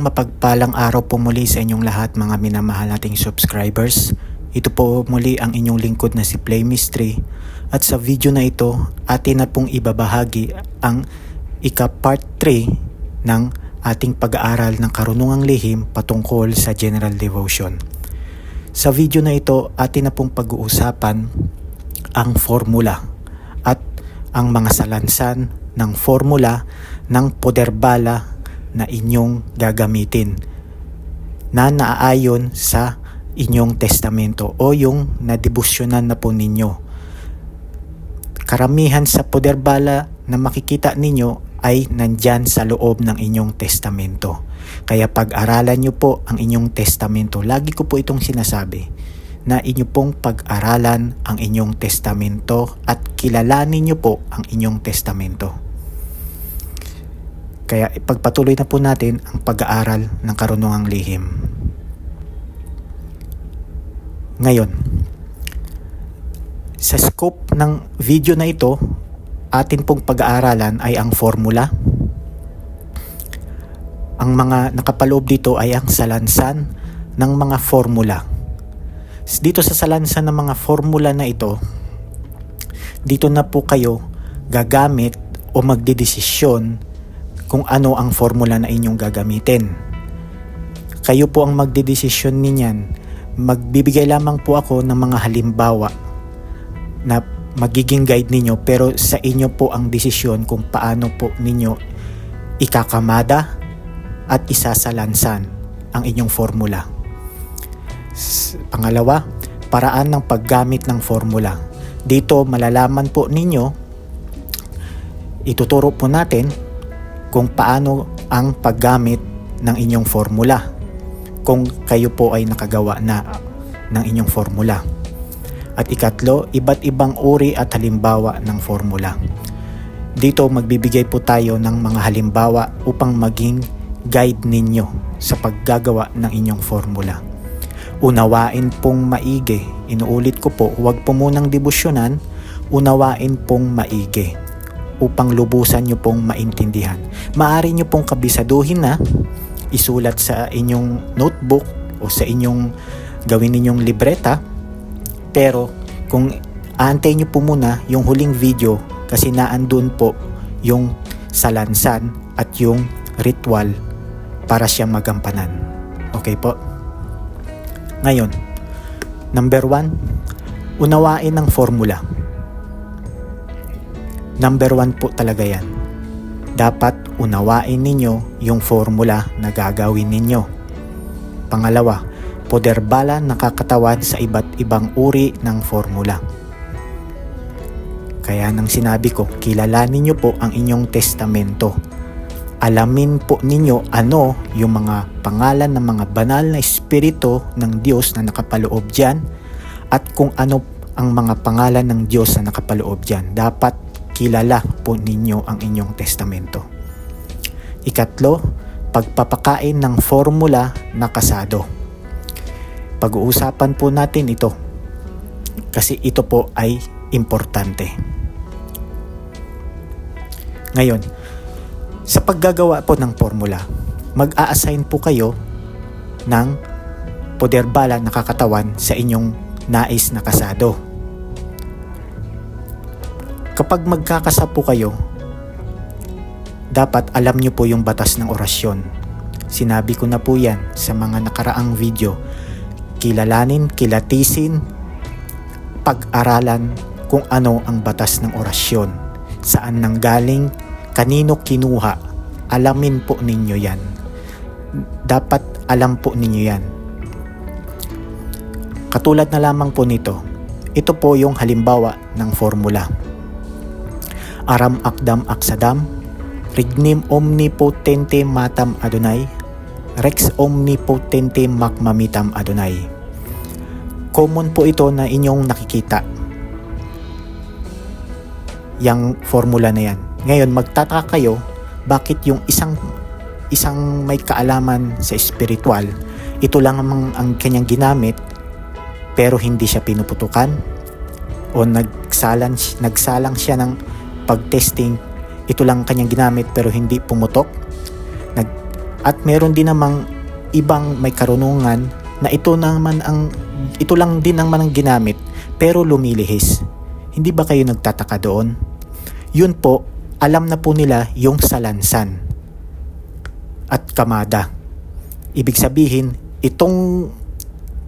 Isang mapagpalang araw po muli sa inyong lahat mga minamahal nating subscribers. Ito po muli ang inyong lingkod na si Play Mystery. At sa video na ito, atin na pong ibabahagi ang ika-part 3 ng ating pag-aaral ng karunungang lihim patungkol sa General Devotion. Sa video na ito, atin na pong pag-uusapan ang formula at ang mga salansan ng formula ng poder bala na inyong gagamitin na naaayon sa inyong testamento o yung nadebosyonan na po ninyo. Karamihan sa poder bala na makikita ninyo ay nandyan sa loob ng inyong testamento. Kaya pag-aralan nyo po ang inyong testamento. Lagi ko po itong sinasabi na inyo pong pag-aralan ang inyong testamento at kilalanin nyo po ang inyong testamento. Kaya ipagpatuloy na po natin ang pag-aaral ng karunungang lihim. Ngayon, sa scope ng video na ito, atin pong pag-aaralan ay ang formula. Ang mga nakapaloob dito ay ang salansan ng mga formula. Dito sa salansan ng mga formula na ito, dito na po kayo gagamit o magdedesisyon kung ano ang formula na inyong gagamitin. Kayo po ang magdedesisyon ninyan. Magbibigay lamang po ako ng mga halimbawa na magiging guide ninyo, pero sa inyo po ang desisyon kung paano po ninyo ikakamada at isasalansan ang inyong formula. Pangalawa, paraan ng paggamit ng formula. Dito malalaman po ninyo, ituturo po natin kung paano ang paggamit ng inyong formula kung kayo po ay nakagawa na ng inyong formula. At ikatlo, iba't ibang uri at halimbawa ng formula. Dito magbibigay po tayo ng mga halimbawa upang maging guide ninyo sa paggagawa ng inyong formula. Unawain pong maigi. Inuulit ko po, huwag po munang debosyonan, unawain pong maigi upang lubusan nyo pong maintindihan. Maaari nyo pong kabisaduhin na isulat sa inyong notebook o sa inyong gawin ninyong libreta, pero kung aantayin nyo po muna yung huling video kasi naandun po yung salansan at yung ritual para siya magampanan. Okay po? Ngayon, number 1, unawain ang formula. Number 1 po talaga yan. Dapat unawain ninyo yung formula na gagawin ninyo. Pangalawa, poder bala nakakatawan sa iba't ibang uri ng formula. Kaya nang sinabi ko, kilalanin nyo po ang inyong testamento. Alamin po ninyo ano yung mga pangalan ng mga banal na espiritu ng Diyos na nakapaloob dyan at kung ano ang mga pangalan ng Diyos na nakapaloob dyan. Dapat kilala po ninyo ang inyong testamento. Ikatlo, pagpapakain ng formula na kasado. Pag-uusapan po natin ito kasi ito po ay importante. Ngayon, sa paggagawa po ng formula, mag-a-assign po kayo ng poder bala na kakatawan sa inyong nais na kasado. Kapag magkakasa po kayo, dapat alam nyo po yung batas ng orasyon. Sinabi ko na po yan sa mga nakaraang video. Kilalanin, kilatisin, pag-aralan kung ano ang batas ng orasyon. Saan nanggaling, kanino kinuha, alamin po ninyo yan. Dapat alam po ninyo yan. Katulad na lamang po nito, ito po yung halimbawa ng formula. Aram akdam aksadam, rignim omnipotente matam Adonai, rex omnipotente makmamitam Adonai. Common po ito na inyong nakikita. Yang formula na yan. Ngayon, magtataka kayo, bakit yung isang may kaalaman sa spiritual, ito lang ang kanyang ginamit, pero hindi siya pinuputukan o nagsalang siya ng pag-testing, ito lang kanyang ginamit pero hindi pumutok. At meron din namang ibang may karunungan na ito lang din naman ang ginamit pero lumilihis. Hindi ba kayo nagtataka doon? Yun po, alam na po nila yung salansan at kamada. Ibig sabihin, itong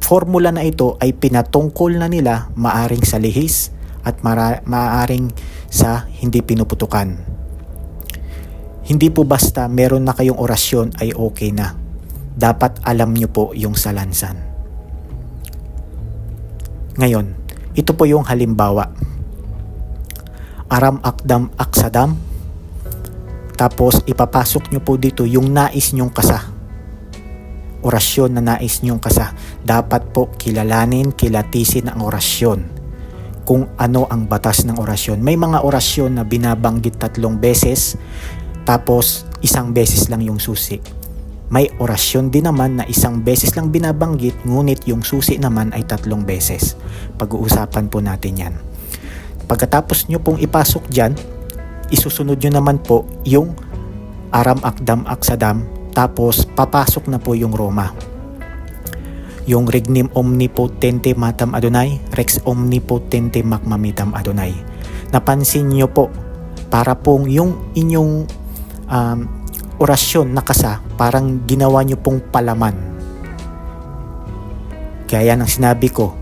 formula na ito ay pinatungkol na nila maaring sa lihis at maaring sa hindi pinuputukan. Hindi po basta meron na kayong orasyon ay okay na. Dapat alam nyo po yung salansan. Ngayon, ito po yung halimbawa. Aram akdam aksadam. Tapos ipapasok nyo po dito yung nais nyong kasa. Orasyon na nais nyong kasa. Dapat po kilalanin, kilatisin ang orasyon. Kung ano ang batas ng orasyon. May mga orasyon na binabanggit 3 beses, tapos 1 beses lang yung susi. May orasyon din naman na 1 beses lang binabanggit, ngunit yung susi naman ay 3 beses. Pag-uusapan po natin yan. Pagkatapos nyo pong ipasok dyan, isusunod nyo naman po yung aram akdam aksadam, tapos papasok na po yung Roma. Yung regnim omnipotente matam Adonai, rex omnipotente macmamitam Adonai. Napansin nyo po, para pong yung inyong orasyon na kasa, parang ginawa nyo pong palaman. Gaya ng sinabi ko,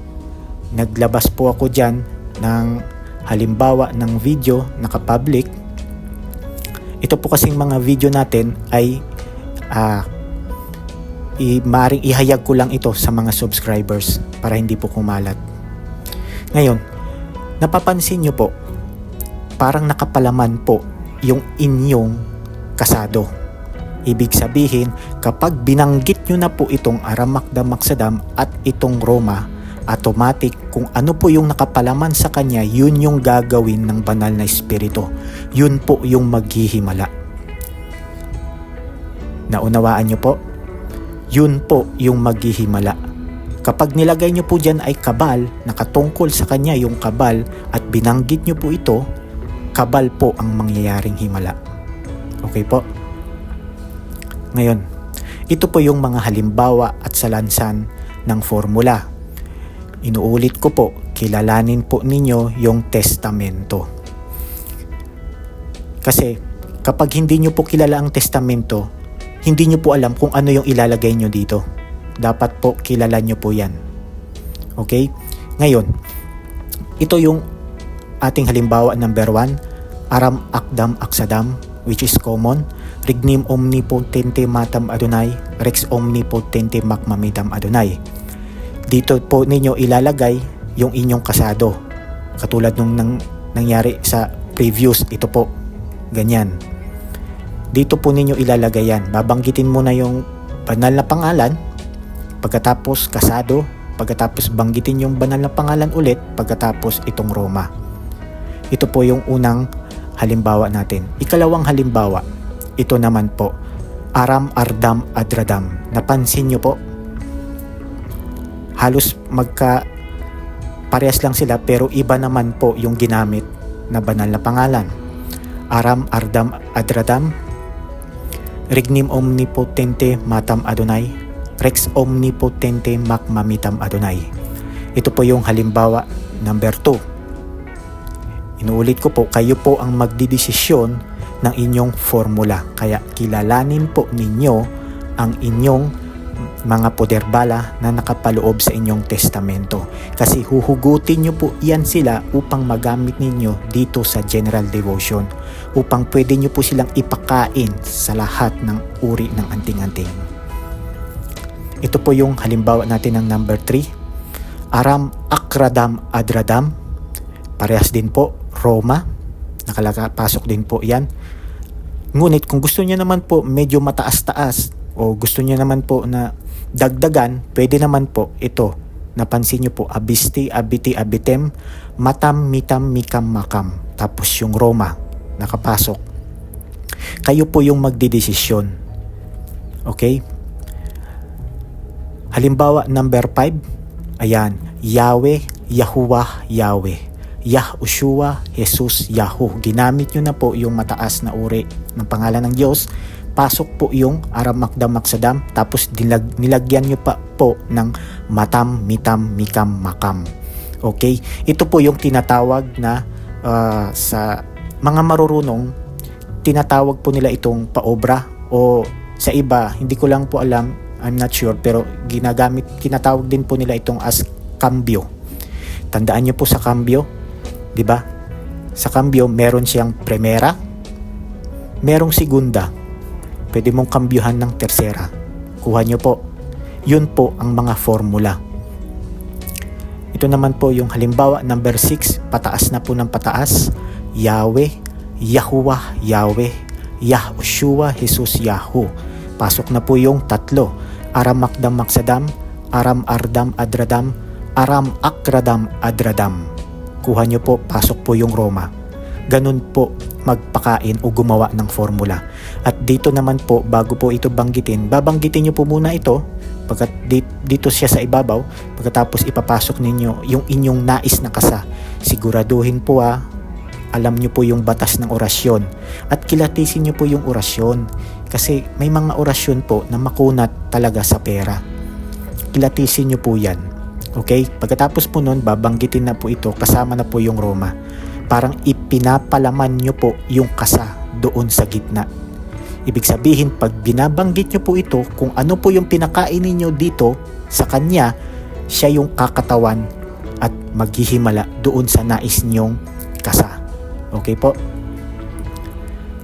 naglabas po ako dyan ng halimbawa ng video naka-public. Ito po kasing mga video natin ay maaaring ihayag ko lang ito sa mga subscribers para hindi po kumalat. Ngayon, napapansin nyo po, parang nakapalaman po yung inyong kasado. Ibig sabihin, kapag binanggit nyo na po itong aram akdam aksadam at itong Roma, automatic kung ano po yung nakapalaman sa kanya, yun yung gagawin ng banal na espiritu. Yun po yung maghihimala. Naunawaan nyo po? Yun po yung maghihimala. Kapag nilagay nyo po dyan ay kabal, nakatungkol sa kanya yung kabal at binanggit nyo po ito, kabal po ang mangyayaring himala. Okay po? Ngayon, ito po yung mga halimbawa at salansan ng formula. Inuulit ko po, kilalanin po ninyo yung testamento. Kasi kapag hindi nyo po kilala ang testamento, hindi nyo po alam kung ano yung ilalagay nyo dito. Dapat po kilala nyo po yan. Okay? Ngayon, ito yung ating halimbawa number 1, aram akdam aksadam, which is common. Regnim omnipotente matam Adonai, rex omnipotente macmamitam Adonai. Dito po ninyo ilalagay yung inyong kasado. Katulad nung nangyari sa previous, ito po. Ganyan. Dito po ninyo ilalagay yan. Babanggitin mo na yung banal na pangalan, pagkatapos kasado, pagkatapos banggitin yung banal na pangalan ulit, pagkatapos itong Roma. Ito po yung unang halimbawa natin. Ikalawang halimbawa, ito naman po, aram ardam adradam. Napansin nyo po? Halos parehas lang sila pero iba naman po yung ginamit na banal na pangalan. Aram ardam adradam, regnim omnipotente matam Adonai, rex omnipotente macmamitam Adonai. Ito po yung halimbawa number 2. Inuulit ko po, kayo po ang magdidesisyon ng inyong formula. Kaya kilalanin po ninyo ang inyong mga poder bala na nakapaloob sa inyong testamento. Kasi huhugutin nyo po yan sila upang magamit ninyo dito sa general devotion. Upang pwede nyo po silang ipakain sa lahat ng uri ng anting-anting. Ito po yung halimbawa natin ng number 3. Aram akradam adradam. Parehas din po, Roma. Nakalapasok din po yan. Ngunit kung gusto nyo naman po medyo mataas-taas o gusto nyo naman po na dagdagan, pwede naman po ito. Napansin nyo po, abisti, abiti, abitem, matam, mitam, mikam, makam. Tapos yung Roma, nakapasok. Kayo po yung magdidesisyon. Okay? Halimbawa, number 5. Ayan, Yahweh, Yahuwah, Yahweh. Yahushua, Jesus, Yahu. Ginamit nyo na po yung mataas na uri ng pangalan ng Diyos. pasok po yung aram makdam maksadam, tapos nilagyan nyo pa po ng matam, mitam, mikam, makam. Okay? Ito po yung tinatawag na sa mga marurunong, tinatawag po nila itong paobra, o sa iba, hindi ko lang po alam, I'm not sure, pero tinatawag din po nila itong as cambio. Tandaan nyo po sa cambio, di ba? Sa cambio, meron siyang primera, merong segunda, pwede mong kambyuhan ng tersera. Kuha nyo po. Yun po ang mga formula. Ito naman po yung halimbawa, number 6, pataas na po ng pataas. Yahweh, Yahuwah, Yahweh, Yahushua, Jesus, Yahu. Pasok na po yung tatlo. Aram makdam maksadam, aram ardam adradam, aram akradam adradam. Kuha nyo po, pasok po yung Roma. Ganun po magpakain o gumawa ng formula. At dito naman po, bago po ito babanggitin nyo po muna ito. Pagkat dito siya sa ibabaw, pagkatapos ipapasok ninyo yung inyong nais na kasa. Siguraduhin po alam nyo po yung batas ng orasyon. At kilatisin nyo po yung orasyon. Kasi may mga orasyon po na makunat talaga sa pera. Kilatisin nyo po yan. Okay? Pagkatapos po nun, babanggitin na po ito, kasama na po yung Roma. Parang ipinapalaman nyo po yung kasa doon sa gitna. Ibig sabihin, pag binabanggit nyo po ito, kung ano po yung pinakain ninyo dito sa kanya, siya yung kakatawan at maghihimala doon sa nais nyong kasa. Okay po?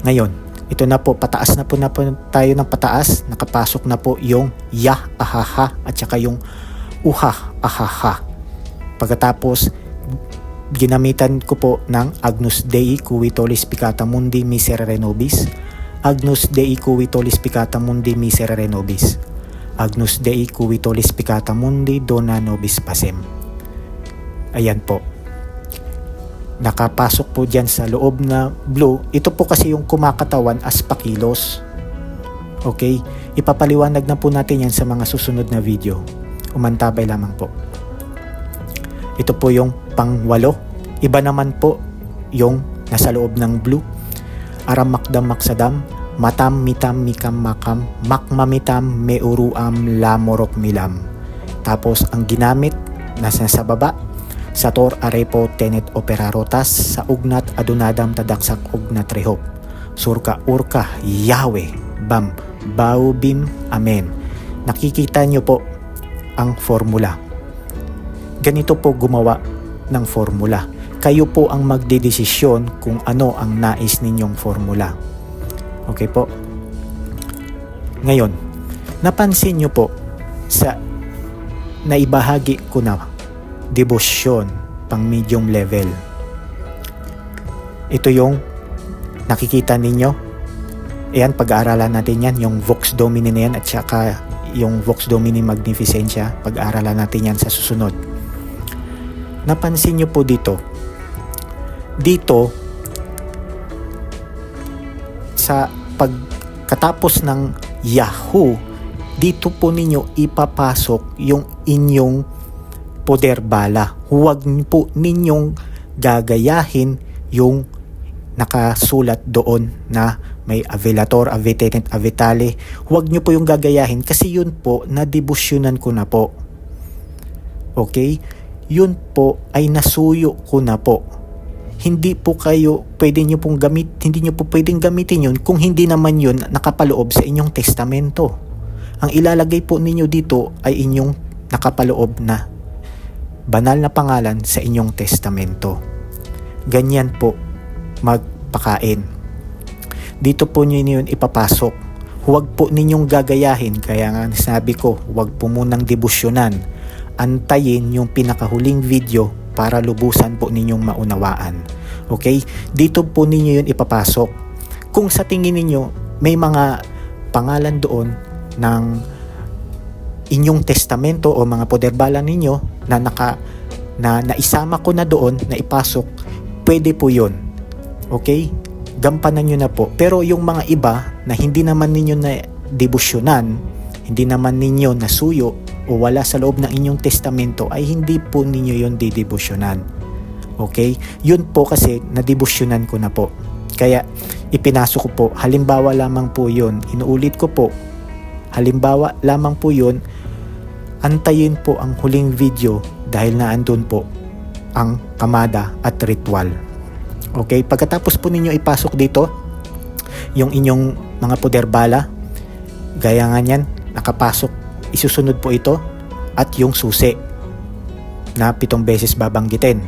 Ngayon, ito na po, pataas na po tayo ng pataas. Nakapasok na po yung Yah, ahaha, at saka yung Uha, ahaha. Pagkatapos, ginamitan ko po ng Agnus Dei cui tollis peccata mundi miserere nobis. Agnus Dei cui tollis peccata mundi miserere nobis. Agnus Dei cui tollis peccata mundi dona nobis pacem. Ayan po. Nakapasok po dyan sa loob na blue. Ito po kasi yung kumakatawan as pakilos. Okay? Ipapaliwanag na po natin yan sa mga susunod na video. Umantabay lamang po. Ito po yung pang-8. Iba naman po yung nasa loob ng blue. Aram makdam maksadam, matam mitam mikam makam, makmamitam meuruam lamorok milam. Tapos ang ginamit nasa sa baba, sator arepo tenet operarotas, sa ugnat adunadam tadaksak ugnat rehop. Surka urka Yahweh, bam, baubim, amen. Nakikita nyo po ang formula. Ganito po gumawa ng formula. Kayo po ang magdedesisyon kung ano ang nais ninyong formula. Okay po? Ngayon, napansin nyo po sa naibahagi ko na debosyon pang medium level. Ito yung nakikita ninyo. Ayan, pag-aaralan natin yan, yung Vox Domini na yan at saka yung Vox Domini Magnificentia. Pag-aaralan natin yan sa susunod. Napansin nyo po dito sa pagkatapos ng Yahoo, dito po ninyo ipapasok yung inyong poder bala. Huwag po ninyong gagayahin yung nakasulat doon na may avelator, avetenet, avetale. Huwag nyo po yung gagayahin kasi yun po nadebosyonan ko na po. Okay? Yun po ay nasuyo ko na po. Hindi po kayo pwede nyo pong hindi nyo po pwedeng gamitin yun kung hindi naman yun nakapaloob sa inyong testamento. Ang ilalagay po ninyo dito ay inyong nakapaloob na banal na pangalan sa inyong testamento. Ganyan po magpakain. Dito po nyo yun ipapasok. Huwag po ninyong gagayahin. Kaya nga sabi ko, huwag po munang debosyonan. Antayin yung pinakahuling video para lubusan po ninyong maunawaan. Okay? Dito po ninyo yun ipapasok. Kung sa tingin ninyo may mga pangalan doon ng inyong testamento o mga poderbala ninyo na naisama ko na doon na ipasok, pwede po yun. Okay? Gampanan nyo na po. Pero yung mga iba na hindi naman ninyo na debosyonan, hindi naman ninyo nasuyo o wala sa loob ng inyong testamento, ay hindi po ninyo yun didebosyonan. Okay? Yun po kasi nadebosyonan ko na po. Kaya ipinasok ko po. Halimbawa lamang po yun. Inuulit ko po. Halimbawa lamang po yun. Antayin po ang huling video dahil naandun po ang kamada at ritual. Okay, pagkatapos po ninyo ipasok dito yung inyong mga poder bala, gaya nga niyan, nakapasok, isusunod po ito at yung susi na 7 beses babanggitin.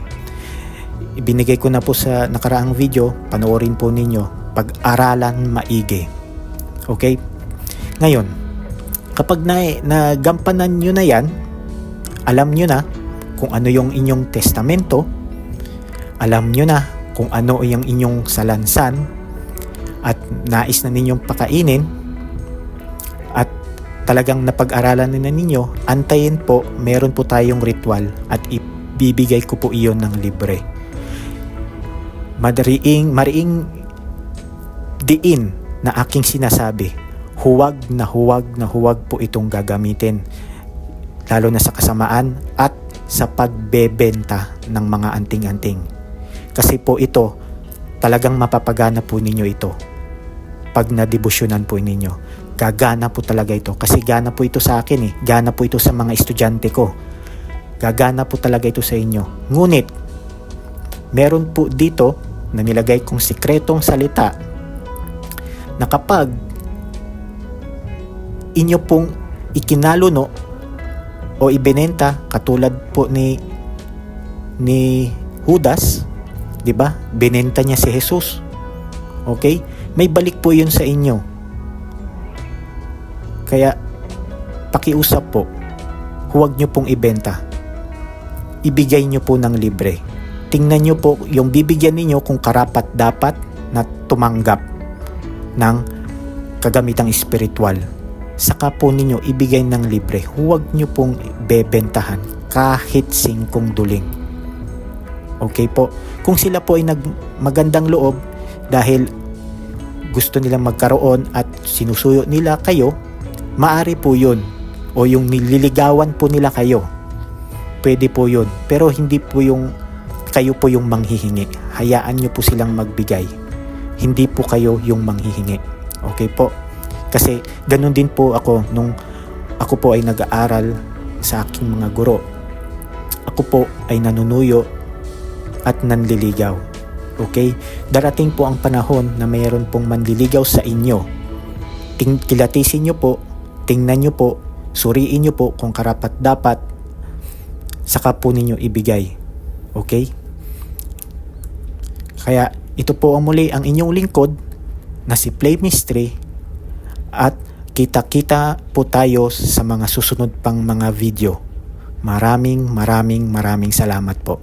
Ibinigay ko na po sa nakaraang video, panoorin po ninyo, pag-aralan maigi. Okay? Ngayon, kapag nagampanan nyo na yan, alam nyo na kung ano yung inyong testamento, alam nyo na kung ano yung inyong salansan, at nais na ninyong pakainin, at talagang napag-aralan na ninyo, antayin po, meron po tayong ritual at ibibigay ko po iyon ng libre. Mariing diin na aking sinasabi, huwag na huwag po itong gagamitin, lalo na sa kasamaan at sa pagbebenta ng mga anting-anting. Kasi po ito, talagang mapapagana po ninyo ito. Pag nadebosyonan po ninyo, gagana po talaga ito. Kasi gana po ito sa akin gana po ito sa mga estudyante ko. Gagana po talaga ito sa inyo. Ngunit, meron po dito na nilagay kong sikretong salita na kapag inyo pong ikinaluno o ibinenta, katulad po ni Judas, 'di ba? Binenta niya si Jesus. Okay? May balik po 'yun sa inyo. Kaya pakiusap po, huwag niyo pong ibenta. Ibigay niyo po ng libre. Tingnan niyo po yung bibigyan niyo kung karapat-dapat na tumanggap ng kagamitang espiritual. Saka po ninyo ibigay ng libre. Huwag niyo pong bebentahan kahit 5 duling. Okay po? Kung sila po ay magandang loob dahil gusto nilang magkaroon at sinusuyo nila kayo, maari po yun. O yung nililigawan po nila kayo, pwede po yun. Pero hindi po yung kayo po yung manghihingi. Hayaan nyo po silang magbigay. Hindi po kayo yung manghihingi. Okay po? Kasi ganun din po ako nung ako po ay nag-aaral sa aking mga guro. Ako po ay nanunuyo at nanliligaw. Okay? Darating po ang panahon na mayroon pong manliligaw sa inyo. Kilatisin nyo po, tingnan nyo po, suriin nyo po kung karapat-dapat, saka po ninyo ibigay. Okay? Kaya ito po ang muli ang inyong lingkod na si Play Mystery, at kita-kita po tayo sa mga susunod pang mga video. Maraming salamat po.